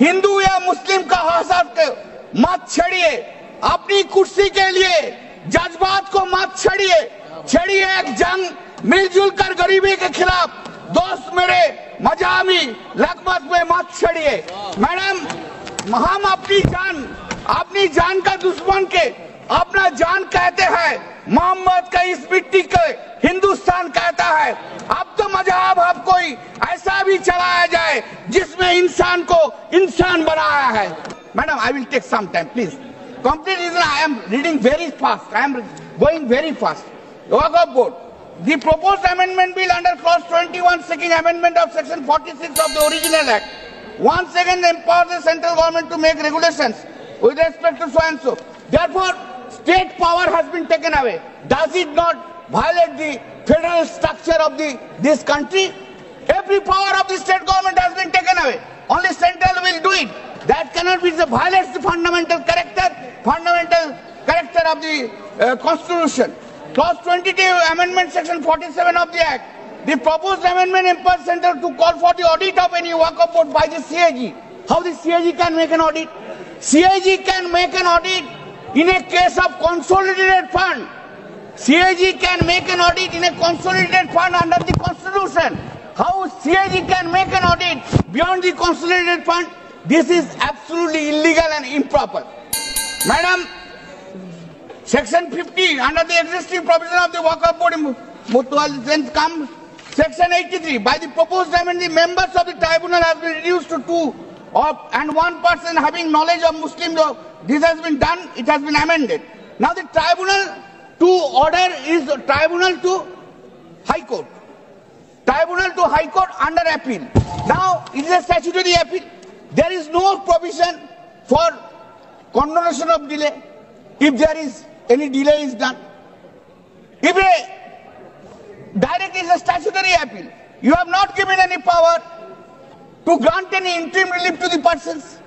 हिंदू या मुस्लिम का हसद मत छेड़िए, अपनी कुर्सी के लिए जज्बात को मत छेड़िए, एक जंग मिलजुल कर गरीबी के खिलाफ, दोस्त मेरे मजामी लगमत में मत छेड़िए। मैडम, हम अपनी जान का दुश्मन के अपना जान कहते हैं, मोहम्मद का इस मिट्टी के हिंदुस्तान कहता है। अब तो मजहब अब कोई ऐसा भी चलाया जाए जिसमें इंसान को इंसान बनाया है। Madam, I will take some time please. Complete reason, I am reading very fast, I am going very fast. Waqf board, the proposed amendment bill under clause 21 seeking amendment of section 46 of the original act once again empowers the central government to make regulations with respect to so and so. Therefore, state power has been taken away. Does it not violate the federal structure of this country? Every power of the state government has been taken away. Only central will do it. That cannot be, it violates the fundamental character of the constitution. Clause 22 amendment section 47 of the act. The proposed amendment empowers central to call for the audit of any waqf board by the CAG. How the CAG can make an audit? CAG can make an audit in a case of consolidated fund. CAG can make an audit in a consolidated fund under the constitution. How CAG can make an audit beyond the consolidated fund? This is absolutely illegal and improper. Madam, Section 50 under the existing provision of the Waqf Board then comes Section 83. By the proposed amendment, the members of the tribunal have been reduced to 2 and 1 person having knowledge of Muslim law. This has been done, it has been amended. Now the tribunal to order is tribunal to High Court. Tribunal to High Court under appeal. Now it is a statutory appeal. There is no provision for condonation of delay if there is any delay is done. If direct is a statutory appeal, you have not given any power to grant any interim relief to the persons.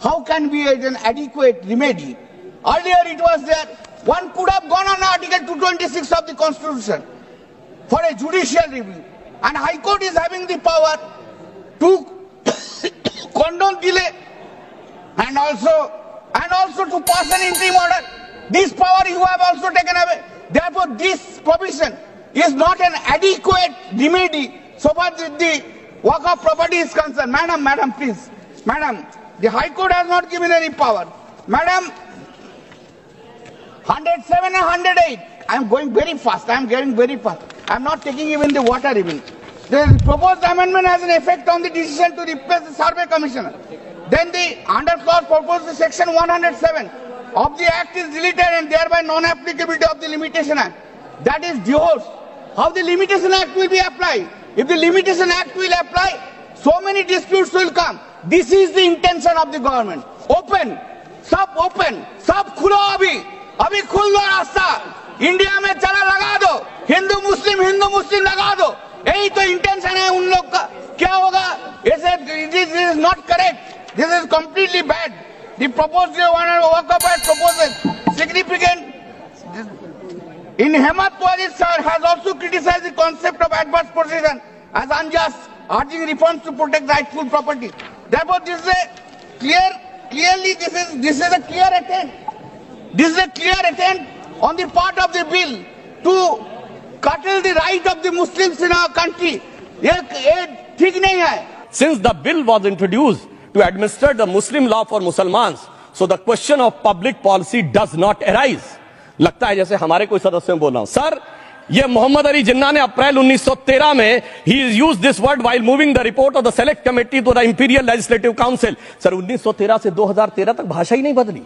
How can be an adequate remedy? Earlier it was there, one could have gone on Article 226 of the Constitution for a judicial review, and High Court is having the power to condone delay and also to pass an interim order. This power you have also taken away. Therefore, this provision is not an adequate remedy so far as the Waqf property is concerned. Madam, please. Madam, the High Court has not given any power. Madam, 107 and 108. I am going very fast. I am getting very fast. I am not taking even the water even. The proposed amendment has an effect on the decision to replace the survey commissioner. Then the under clause proposed section 107 of the act is deleted and thereby non-applicability of the Limitation Act. That is divorced. How the Limitation Act will be applied? If the Limitation Act will apply, so many disputes will come. This is the intention of the government. Open, सब खुलो अभी खुल दो रास्ता, India में चला लगा दो, हिंदू मुस्लिम लगा दो, यही तो इंटेंशन है उन लोग का। क्या होगा? This is not correct. This is completely bad. The proposed Waqf Act proposal significant. In Hemant Wajid sir has also criticized the concept of adverse possession as unjust, urging reforms to protect rightful property. Therefore, this is a clearly this is a clear attempt. This is a clear attempt on the part of the bill to curtail the right of the Muslims in our country. ये ठीक नहीं है. Since the bill was introduced to administer the Muslim law for Muslims, so the question of public policy does not arise. लगता है जैसे हमारे कोई सदस्य बोल रहा हूं. सर, ये मोहम्मद अली जिन्ना ने अप्रैल 1913 में he used this word while moving the report of the select committee to the Imperial Legislative Council. Sir, 1913 से 2013 तक भाषा ही नहीं बदली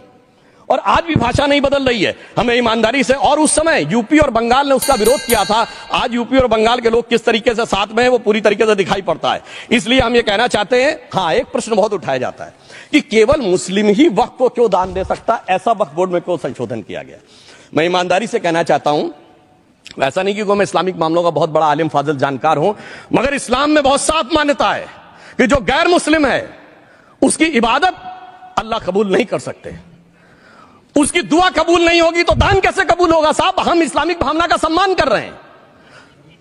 और आज भी भाषा नहीं बदल रही है. हमें ईमानदारी से, और उस समय यूपी और बंगाल ने उसका विरोध किया था. आज यूपी और बंगाल के लोग किस तरीके से साथ में है वो पूरी तरीके से दिखाई पड़ता है. इसलिए हम ये कहना चाहते हैं, हाँ, एक प्रश्न बहुत उठाया जाता है कि केवल मुस्लिम ही वक्फ को क्यों दान दे सकता, ऐसा वक्फ बोर्ड में क्यों संशोधन किया गया. मैं ईमानदारी से कहना चाहता हूं, ऐसा नहीं कि मैं इस्लामिक मामलों का बहुत बड़ा आलिम फाजिल जानकार हूं, मगर इस्लाम में बहुत साफ मान्यता है कि जो गैर मुस्लिम है उसकी इबादत अल्लाह कबूल नहीं कर सकते, उसकी दुआ कबूल नहीं होगी तो दान कैसे कबूल होगा. साहब, हम इस्लामिक भावना का सम्मान कर रहे हैं.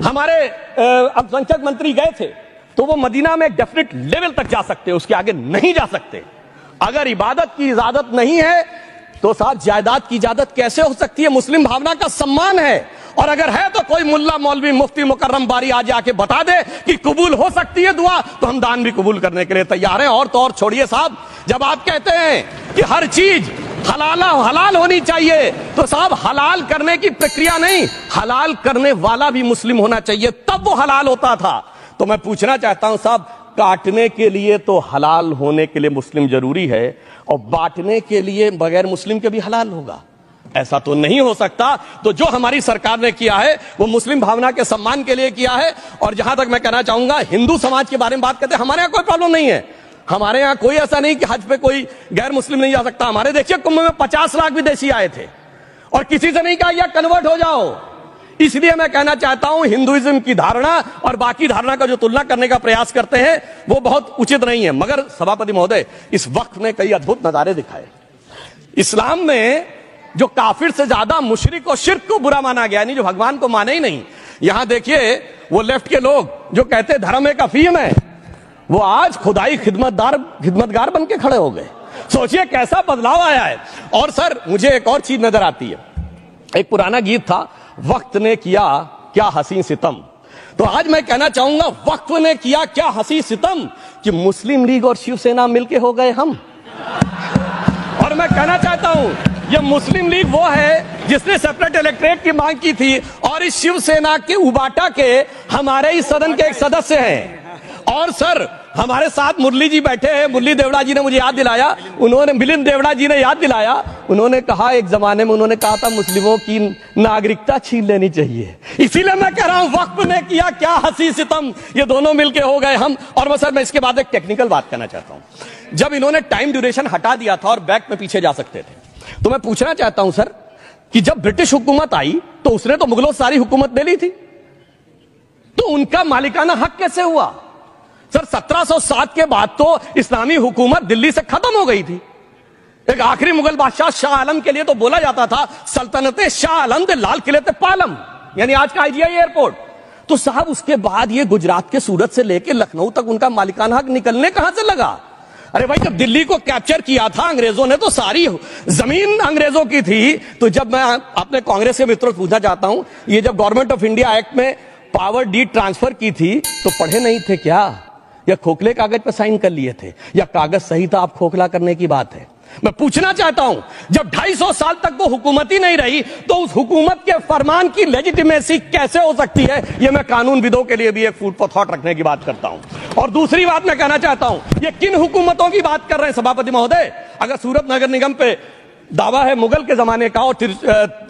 हमारे अल्पसंख्यक मंत्री गए थे तो वो मदीना में डेफिनेट लेवल तक जा सकते हैं, उसके आगे नहीं जा सकते। अगर इबादत की इजाजत नहीं है तो साहब जायदाद की इजाजत कैसे हो सकती है? मुस्लिम भावना का सम्मान है, और अगर है तो कोई मुल्ला मौलवी मुफ्ती मुकर्रम बारी आज आके बता दे कि कबूल हो सकती है दुआ, तो हम दान भी कबूल करने के लिए तैयार हैं। और तो और छोड़िए साहब, जब आप कहते हैं कि हर चीज हलाल होनी चाहिए, तो साहब हलाल करने की प्रक्रिया नहीं, हलाल करने वाला भी मुस्लिम होना चाहिए, तब वो हलाल होता था। तो मैं पूछना चाहता हूं साहब, काटने के लिए तो हलाल होने के लिए मुस्लिम जरूरी है, और बांटने के लिए बगैर मुस्लिम के भी हलाल होगा? ऐसा तो नहीं हो सकता। तो जो हमारी सरकार ने किया है वो मुस्लिम भावना के सम्मान के लिए किया है। और जहां तक मैं कहना चाहूंगा, हिंदू समाज के बारे में बात करते हैं, हमारे यहां कोई प्रॉब्लम नहीं है। हमारे यहां कोई ऐसा नहीं कि हज पे कोई गैर मुस्लिम नहीं जा सकता। हमारे देखिए कुंभ में 50 लाख विदेशी आए थे और किसी से नहीं कहा या कन्वर्ट हो जाओ। इसलिए मैं कहना चाहता हूं, हिंदुइज्म की धारणा और बाकी धारणा का जो तुलना करने का प्रयास करते हैं वो बहुत उचित नहीं है। मगर सभापति महोदय, इस वक्त ने कई अद्भुत नजारे दिखाए। इस्लाम में जो काफिर से ज्यादा मुशरिक और शिर्क को बुरा माना गया, नहीं जो भगवान को माने ही नहीं। यहां देखिए वो लेफ्ट के लोग जो कहते धर्म एक अफीम है, वो आज खुदाई खिदमतगार बन के खड़े हो गए। सोचिए कैसा बदलाव आया है। और सर मुझे एक और चीज नजर आती है, एक पुराना गीत था, वक्त ने किया क्या हसी सितम। तो आज मैं कहना चाहूंगा, वक्त ने किया क्या हसी सितम कि मुस्लिम लीग और शिवसेना मिलके हो गए हम। और मैं कहना चाहता हूं, ये मुस्लिम लीग वो है जिसने सेपरेट इलेक्टोरेट की मांग की थी, और इस शिवसेना के उबाटा के हमारे ही सदन के एक सदस्य हैं। और सर हमारे साथ मुरली जी बैठे हैं, मुरली देवड़ा जी ने मुझे याद दिलाया, उन्होंने मिलिंद देवड़ा जी ने याद दिलाया, उन्होंने कहा एक जमाने में उन्होंने कहा था मुस्लिमों की नागरिकता छीन लेनी चाहिए। इसीलिए मैं कह रहा हूं, वक्त ने किया क्या हसी सितम, ये दोनों मिलके हो गए हम। और सर मैं इसके बाद एक टेक्निकल बात करना चाहता हूं। जब इन्होंने टाइम ड्यूरेशन हटा दिया था और बैक में पीछे जा सकते थे, तो मैं पूछना चाहता हूं सर कि जब ब्रिटिश हुकूमत आई तो उसने तो मुगलों सारी हुकूमत ले ली थी, तो उनका मालिकाना हक कैसे हुआ? सर 1707 के बाद तो इस्लामी हुकूमत दिल्ली से खत्म हो गई थी। एक आखिरी मुगल बादशाह शाह आलम के लिए तो बोला जाता था सल्तनते शाह आलम दे लाल किले ते पालम, यानी आज का आईजीआई एयरपोर्ट। तो साहब उसके बाद ये गुजरात के सूरत से लेकर लखनऊ तक उनका मालिकाना हक निकलने कहां से लगा? अरे भाई जब दिल्ली को कैप्चर किया था अंग्रेजों ने तो सारी जमीन अंग्रेजों की थी। तो जब मैं अपने कांग्रेस के मित्रों से पूछना चाहता हूं, ये जब गवर्नमेंट ऑफ इंडिया एक्ट में पावर डीड ट्रांसफर की थी तो पढ़े नहीं थे क्या, या खोखले कागज पर साइन कर लिए थे, या कागज सही था आप खोखला करने की बात है? मैं पूछना चाहता हूं, जब 250 साल तक वो हुकूमत ही नहीं रही तो उस हुकूमत के फरमान की लेजिटिमेसी कैसे हो सकती है? ये मैं कानूनविदों के लिए भी एक फूड फॉर थॉट रखने की बात करता हूं। और दूसरी बात मैं कहना चाहता हूं, ये किन हुकूमतों की बात कर रहे हैं सभापति महोदय? अगर सूरत नगर निगम पे दावा है मुगल के जमाने का और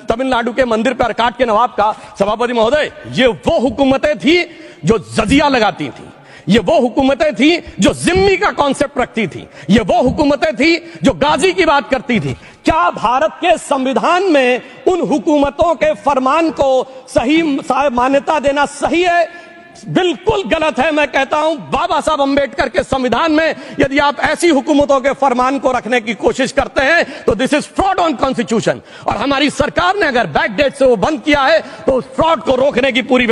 तमिलनाडु के मंदिर पर अरकाट के नवाब का, सभापति महोदय ये वो हुकूमतें थी जो जजिया लगाती थी, ये वो हुकूमतें थी जो जिम्मी का कॉन्सेप्ट रखती थी, ये वो हुकूमतें थी जो गाजी की बात करती थी। क्या भारत के संविधान में उन हुकूमतों के फरमान को सही मान्यता देना सही है? बिल्कुल गलत है। मैं कहता हूं बाबा साहब अंबेडकर के संविधान में यदि आप ऐसी हुकूमतों के फरमान को रखने की कोशिश करते हैं तो this is fraud on constitution. और हमारी सरकार ने अगर बैकडेट से वो बंद किया है तो उस फ्रॉड को रोकने की पूरी